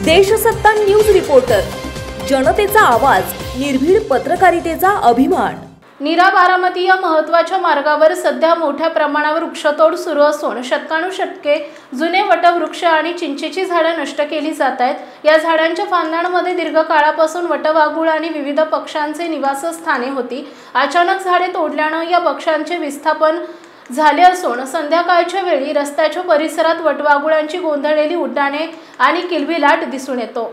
Deshsatta news reporter, जनतेचा आवाज, निर्भीड पत्रकारितेचा अभिमान। नीरा बारामती या महत्त्वाच्या मार्गावर सध्या मोठ्या प्रमाणावर वृक्षतोड सुरू असून शतकानुशतके जुने वटवृक्ष आणि चिंचेची झाडे नष्ट केली जात आहेत। या झाडांच्या फांद्यांमध्ये दीर्घकाळापासून वटवाघूळ आणि विविध पक्ष्यांचे निवासस्थाने होती। अचानक झाडे तोडल्याने या पक्ष्यांचे विस्थापन झाले असून संध्याकाळच्या वेळी रस्त्याच्या परिसरात वटवाघुळांची गोंधळलेली उड्डाणे आणि किलबिलाट दिसून येतो।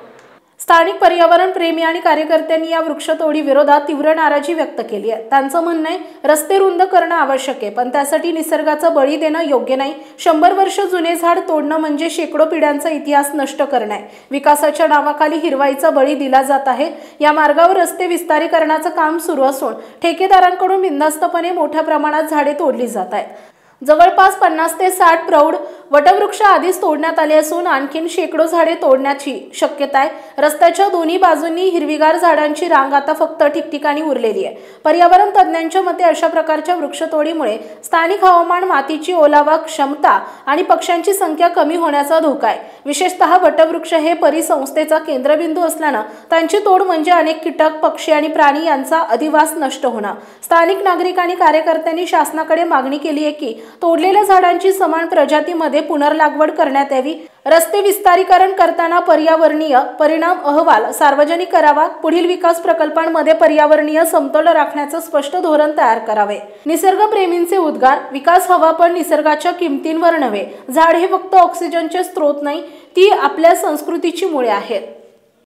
स्थानिक पर्यावरण प्रेमी आणि कार्यकर्त्यांनी या वृक्षतोडी विरोधात तीव्र नाराजी व्यक्त केली आहे। त्यांचं म्हणणं आहे, रस्ते रुंद करणं आवश्यक आहे, पण त्यासाठी निसर्गाचा बळी देणं योग्य नाही। 100 वर्ष जुने झाड तोडणं म्हणजे शेकडो पिढ्यांचा इतिहास नष्ट करणं आहे। विकासाच्या नावाखाली हिरवाईचा बळी दिला जात आहे। या मार्गावर रस्ते विस्तारीकरणाचं काम सुरू असून ठेकेदारांकडून बिनधास्तपणे मोठ्या प्रमाणात झाडे तोडली जात आहेत। जवळपास 50 ते 60 प्रौढ वटवृक्ष आधीच तोडण्यात आले असून आणखीन शेकडो झाडे तोडण्याची शक्यता आहे। रस्त्याच्या दोन्ही बाजूंनी हिरवीगार झाडांची रांग आता फक्त ठिकठिकाणी उरलेली आहे। पर्यावरण तज्ज्ञांच्या मते अशा प्रकारच्या वृक्षतोडीमुळे स्थानिक हवामान, मातीची ओलावा क्षमता आणि पक्ष्यांची संख्या कमी होण्याचा धोका आहे। विशेषतः वटवृक्ष हे परिसंस्थेचा केंद्रबिंदू असल्याने त्यांची तोड म्हणजे अनेक कीटक, पक्षी आणि प्राणी यांचा अधिवास नष्ट होणं। स्थानिक नागरिक आणि कार्यकर्त्यांनी शासनाकडे मागणी केली आहे की तोडलेल्या झाडांची समान प्रजातीमध्ये पुनर्लागवड करण्यात यावी। रस्ते विस्तारीकरण करताना पर्यावरणीय परिणाम अहवाल सार्वजनिक करावा। पुढील विकास प्रकल्पांमध्ये पर्यावरणीय समतोल राखण्याचं स्पष्ट धोरण तयार करावे। निसर्गप्रेमींचे उद्गार, विकास हवा पण निसर्गाच्या किमतींवर नव्हे। झाड हे फक्त ऑक्सिजनचे स्रोत नाही, ती आपल्या संस्कृतीची मुळे आहेत।